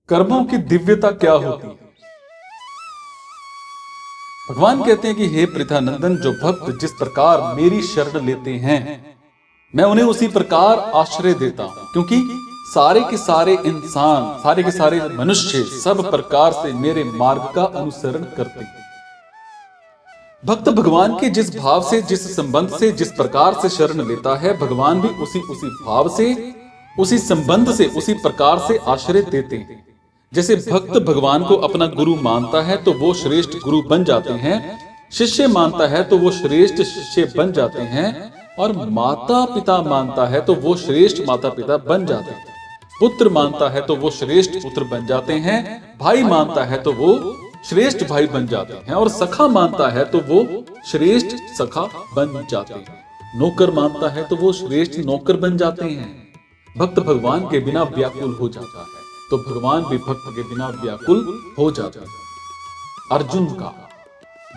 कर्मों की दिव्यता क्या होती है? भगवान कहते हैं कि हे पृथानंदन, जो भक्त जिस प्रकार मेरी शरण लेते हैं मैं उन्हें उसी प्रकार आश्रय देता हूं, क्योंकि सारे के सारे इंसान, सारे के सारे मनुष्य सब प्रकार से मेरे मार्ग का अनुसरण करते हैं। भक्त भगवान के जिस भाव से, जिस संबंध से, जिस प्रकार से शरण लेता है, भगवान भी उसी भाव से, उसी संबंध से, उसी प्रकार से आश्रय देते हैं। जैसे भक्त भगवान को अपना गुरु मानता है तो वो श्रेष्ठ गुरु बन जाते हैं, शिष्य मानता है तो वो श्रेष्ठ शिष्य बन जाते हैं, और माता पिता मानता है तो वो श्रेष्ठ माता पिता बन जाते हैं, पुत्र मानता है तो वो श्रेष्ठ पुत्र बन जाते हैं, भाई मानता है तो वो श्रेष्ठ भाई बन जाते हैं, और सखा मानता है तो वो श्रेष्ठ सखा बन जाते हैं, नौकर मानता है तो वो श्रेष्ठ नौकर बन जाते हैं। भक्त भगवान के बिना व्याकुल हो जाता है तो भगवान भी भक्त के बिना व्याकुल हो जाता है। अर्जुन का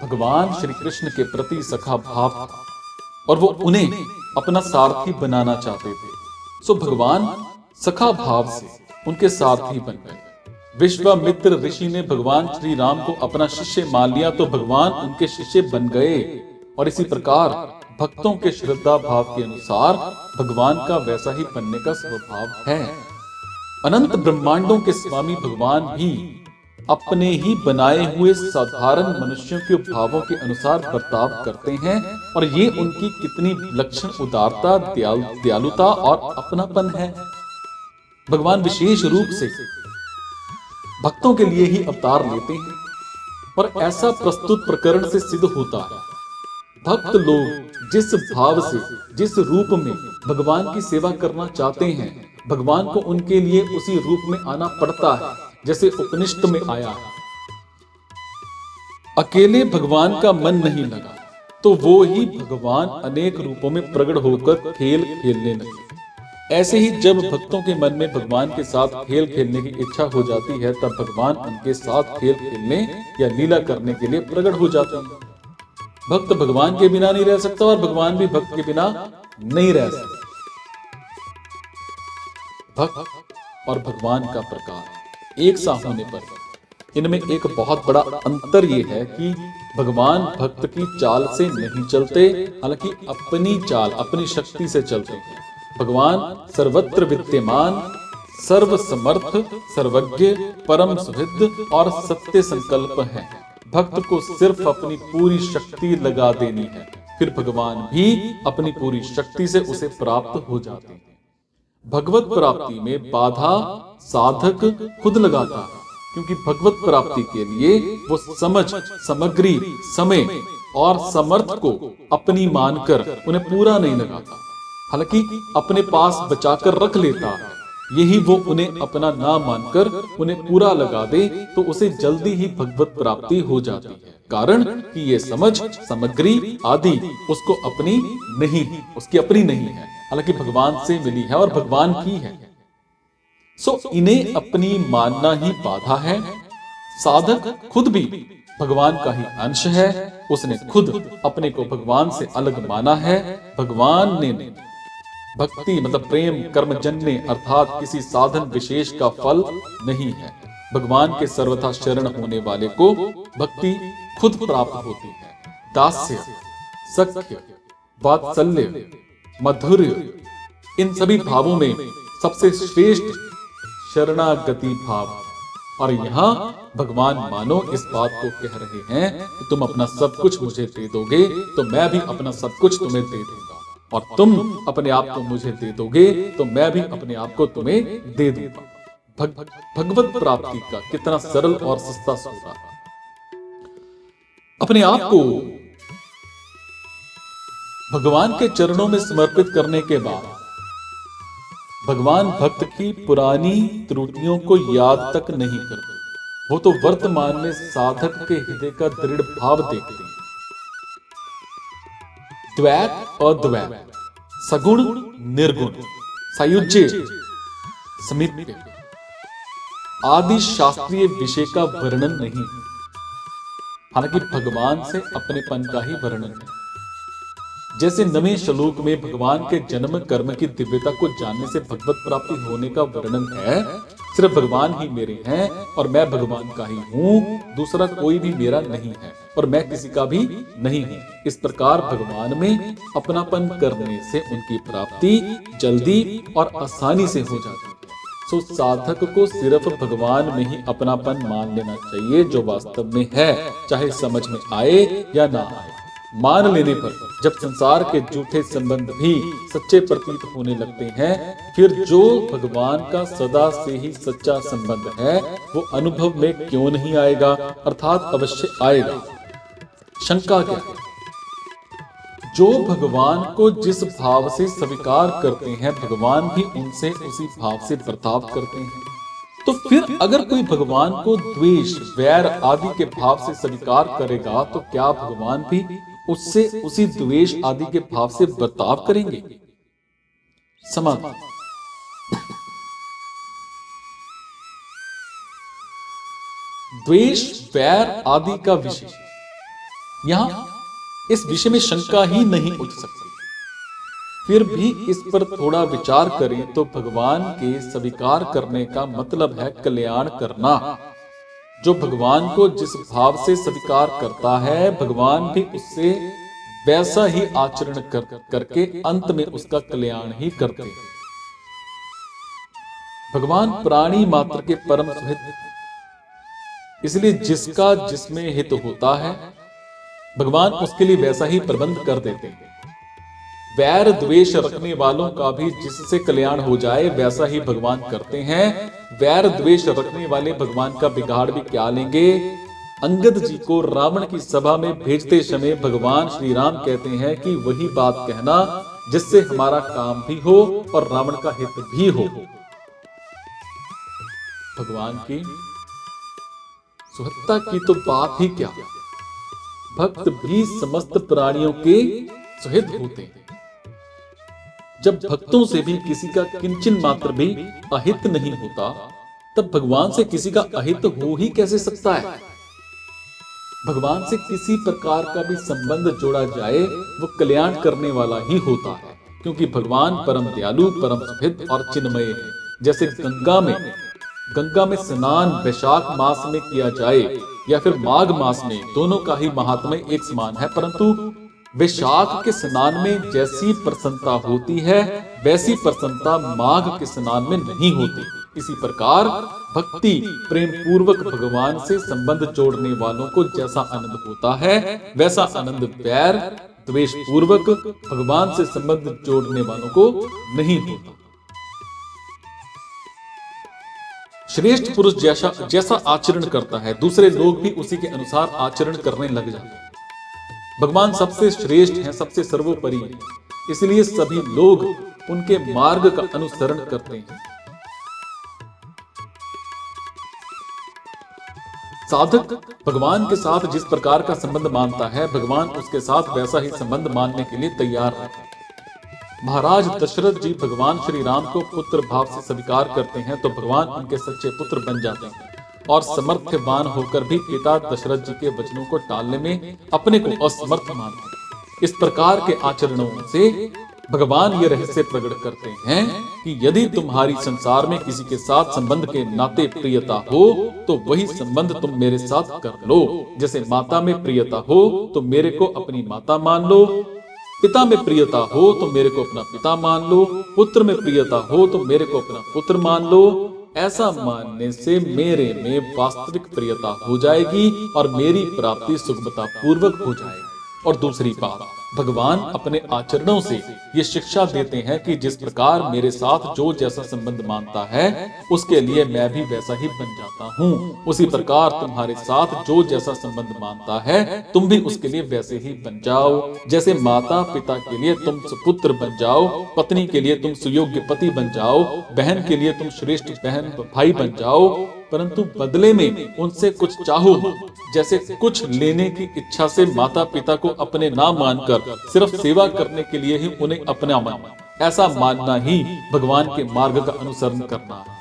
भगवान श्री कृष्ण के प्रति सखा भाव था और वो उन्हें अपना सारथी बनाना चाहते थे, सो भगवान सखा भाव से उनके सारथी बन गए। विश्वामित्र ऋषि ने भगवान श्री राम को अपना शिष्य मान लिया तो भगवान उनके शिष्य बन गए, और इसी प्रकार भक्तों के श्रद्धा भाव के अनुसार भगवान का वैसा ही बनने का स्वभाव है। अनंत ब्रह्मांडों के स्वामी भगवान भी अपने ही बनाए हुए साधारण मनुष्यों के भावों के अनुसार बर्ताव करते हैं, और ये उनकी कितनी विलक्षण उदारता, दयालुता और अपनापन है। भगवान विशेष रूप से भक्तों के लिए ही अवतार लेते हैं, और ऐसा प्रस्तुत प्रकरण से सिद्ध होता है भक्त लोग जिस भाव से, जिस रूप में भगवान की सेवा करना चाहते हैं, भगवान को उनके लिए उसी रूप में आना पड़ता है जैसे उपनिषद में आया है। अकेले भगवान का मन नहीं लगा तो वो ही भगवान अनेक रूपों में प्रकट होकर खेल खेलने लगे। ऐसे ही जब भक्तों के मन में भगवान के साथ खेल खेलने की इच्छा हो जाती है तब भगवान उनके साथ खेल खेलने या लीला करने के लिए प्रकट हो जाते हैं। भक्त भगवान के बिना नहीं रह सकता और भगवान भी भक्त के बिना नहीं रह सकता। भक्त और भगवान का प्रकार एक सा होने पर इनमें एक बहुत बड़ा अंतर यह है कि भगवान भक्त की चाल से नहीं चलते, हालांकि अपनी चाल, अपनी शक्ति से चलते हैं। भगवान सर्वत्र विद्यमान, सर्व समर्थ, सर्वज्ञ, परम सुहृद और सत्य संकल्प है। भक्त को सिर्फ अपनी पूरी शक्ति लगा देनी है, फिर भगवान भी अपनी पूरी शक्ति से उसे प्राप्त हो जाते हैं। भगवत प्राप्ति में बाधा साधक खुद लगाता है, क्योंकि भगवत प्राप्ति के लिए वो समझ, सामग्री, समय और समर्थ को अपनी मानकर उन्हें पूरा नहीं लगाता, हालांकि अपने पास बचाकर रख लेता है। यही वो उन्हें अपना ना मानकर उन्हें पूरा लगा दे तो उसे जल्दी ही भगवत प्राप्ति हो जाती है, कारण कि ये समझ, सामग्री आदि उसको अपनी नहीं, उसकी अपनी नहीं है, हालांकि भगवान से मिली है और भगवान की है। सो इन्हें अपनी मानना ही बाधा है। साधक खुद भी भगवान का ही अंश है, उसने खुद अपने को भगवान से अलग माना है। भगवान ने भक्ति मतलब प्रेम कर्मजन्य अर्थात किसी साधन विशेष का फल नहीं है। भगवान के सर्वथा शरण होने वाले को भक्ति खुद प्राप्त होती है। दास्य, सख्य, वात्सल्य, माधुर्य, इन सभी भावों में सबसे श्रेष्ठ शरणागति भाव। और यहाँ भगवान मानो इस बात को कह रहे हैं कि तुम अपना सब कुछ मुझे दे दोगे तो मैं भी अपना सब कुछ तुम्हें दे दूंगा, और तुम अपने आप को मुझे दे दोगे तो मैं भी अपने आप को तुम्हें दे दूंगा। भगवत प्राप्ति का कितना सरल और सस्ता सौदा। अपने आप को भगवान के चरणों में समर्पित करने के बाद भगवान भक्त की पुरानी त्रुटियों को याद तक नहीं करते, वो तो वर्तमान में साधक के हृदय का दृढ़ भाव देखते हैं। द्वैत अद्वैत, सगुण निर्गुण, सायुज्य समीप्य आदि शास्त्रीय विषय का वर्णन नहीं, हालांकि भगवान से अपनेपन का ही वर्णन है। जैसे नवें श्लोक में भगवान के जन्म कर्म की दिव्यता को जानने से भगवत प्राप्ति होने का वर्णन है, सिर्फ भगवान ही मेरे हैं और मैं भगवान का ही हूँ, दूसरा कोई भी मेरा नहीं है और मैं किसी का भी नहीं हूँ। इस प्रकार भगवान में अपनापन करने से उनकी प्राप्ति जल्दी और आसानी से हो जाती है। सो साधक को सिर्फ भगवान में ही अपनापन मान लेना चाहिए जो वास्तव में है, चाहे समझ में आए या ना आए। मान लेने पर जब संसार के झूठे संबंध भी सच्चे प्रतीत होने लगते हैं, फिर जो भगवान का सदा से ही सच्चा संबंध है वो अनुभव में क्यों नहीं आएगा, अर्थात अवश्य आएगा। शंका क्या है? जो भगवान को जिस भाव से स्वीकार करते हैं, भगवान भी उनसे उसी भाव से बर्ताव करते हैं। तो फिर अगर कोई भगवान को द्वेष, वैर आदि के भाव से स्वीकार करेगा तो क्या भगवान भी उससे उसी द्वेष आदि के भाव से बर्ताव करेंगे? समाधान। द्वेष, वैर आदि का विषय, यहां इस विषय में शंका ही नहीं उठ सकती। फिर भी इस पर थोड़ा विचार करें तो भगवान के स्वीकार करने का मतलब है कल्याण करना। जो भगवान को जिस भाव से स्वीकार करता है, भगवान भी उससे वैसा ही आचरण करके अंत में उसका कल्याण ही करते हैं। भगवान प्राणी मात्र के परम सुहित, इसलिए जिसका जिसमें हित होता है भगवान उसके लिए वैसा ही प्रबंध कर देते हैं। वैर द्वेष रखने वालों का भी जिससे कल्याण हो जाए वैसा ही भगवान करते हैं। वैर द्वेष रखने वाले भगवान का बिगाड़ भी क्या लेंगे? अंगद जी को रावण की सभा में भेजते समय भगवान श्री राम कहते हैं कि वही बात कहना जिससे हमारा काम भी हो और रावण का हित भी हो। भगवान की सुहत्ता की तो बात ही क्या, भक्त भी समस्त प्राणियों के सुहित होते हैं। जब भक्तों से भी किसी का किंचन मात्र भी अहित नहीं होता, तब भगवान से किसी का अहित हो ही कैसे सकता है? भगवान से किसी प्रकार का भी संबंध जोड़ा जाए वो कल्याण करने वाला ही होता है, क्योंकि भगवान परम दयालु, परम सुहित और चिन्मय है। जैसे गंगा में स्नान वैशाख मास में किया जाए या फिर माघ मास में, दोनों का ही महात्म्य एक समान है, परंतु वैशाख के स्नान में जैसी प्रसन्नता होती है वैसी प्रसन्नता माघ के स्नान में नहीं होती। इसी प्रकार भक्ति प्रेम पूर्वक भगवान से संबंध जोड़ने वालों को जैसा आनंद होता है वैसा आनंद वैर द्वेष पूर्वक भगवान से संबंध जोड़ने वालों को नहीं होता। श्रेष्ठ पुरुष जैसा आचरण करता है, दूसरे लोग भी उसी के अनुसार आचरण करने लग जाते हैं। भगवान सबसे श्रेष्ठ हैं, सबसे सर्वोपरि हैं, इसलिए सभी लोग उनके मार्ग का अनुसरण करते हैं। साधक भगवान के साथ जिस प्रकार का संबंध मानता है, भगवान उसके साथ वैसा ही संबंध मानने के लिए तैयार है। महाराज दशरथ जी भगवान श्री राम को पुत्र भाव से स्वीकार करते हैं तो भगवान उनके सच्चे पुत्र बन जाते हैं और समर्थवान होकर भी पिता दशरथ जी के वचनों को टालने में अपने को असमर्थ मानते हैं। इस प्रकार के आचरणों से भगवान ये रहस्य प्रकट करते हैं कि यदि तुम्हारी संसार में किसी के साथ संबंध के नाते प्रियता हो तो वही संबंध तुम मेरे साथ कर लो। जैसे माता में प्रियता हो तो मेरे को अपनी माता मान लो, पिता में प्रियता हो तो मेरे को अपना पिता मान लो, पुत्र में प्रियता हो तो मेरे को अपना पुत्र मान लो। ऐसा मानने से मेरे में वास्तविक प्रियता हो जाएगी और मेरी प्राप्ति सुगमता पूर्वक हो जाएगी। और दूसरी बात, भगवान अपने आचरणों से ये शिक्षा देते हैं कि जिस प्रकार मेरे साथ जो जैसा संबंध मानता है उसके लिए मैं भी वैसा ही बन जाता हूँ, उसी प्रकार तुम्हारे साथ जो जैसा संबंध मानता है तुम भी उसके लिए वैसे ही बन जाओ। जैसे माता पिता के लिए तुम सुपुत्र बन जाओ, पत्नी के लिए तुम सुयोग्य पति बन जाओ, बहन के लिए तुम श्रेष्ठ बहन भाई बन जाओ, परंतु बदले में उनसे कुछ चाहो मत। जैसे कुछ लेने की इच्छा से माता पिता को अपने ना मानकर सिर्फ सेवा करने के लिए ही उन्हें अपना मानना, ऐसा मानना ही भगवान के मार्ग का अनुसरण करना है।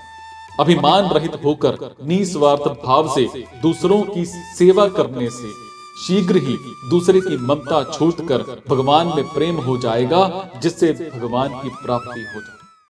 अभिमान रहित होकर निस्वार्थ भाव से दूसरों की सेवा करने से शीघ्र ही दूसरे की ममता छूटकर भगवान में प्रेम हो जाएगा, जिससे भगवान की प्राप्ति हो जाएगी।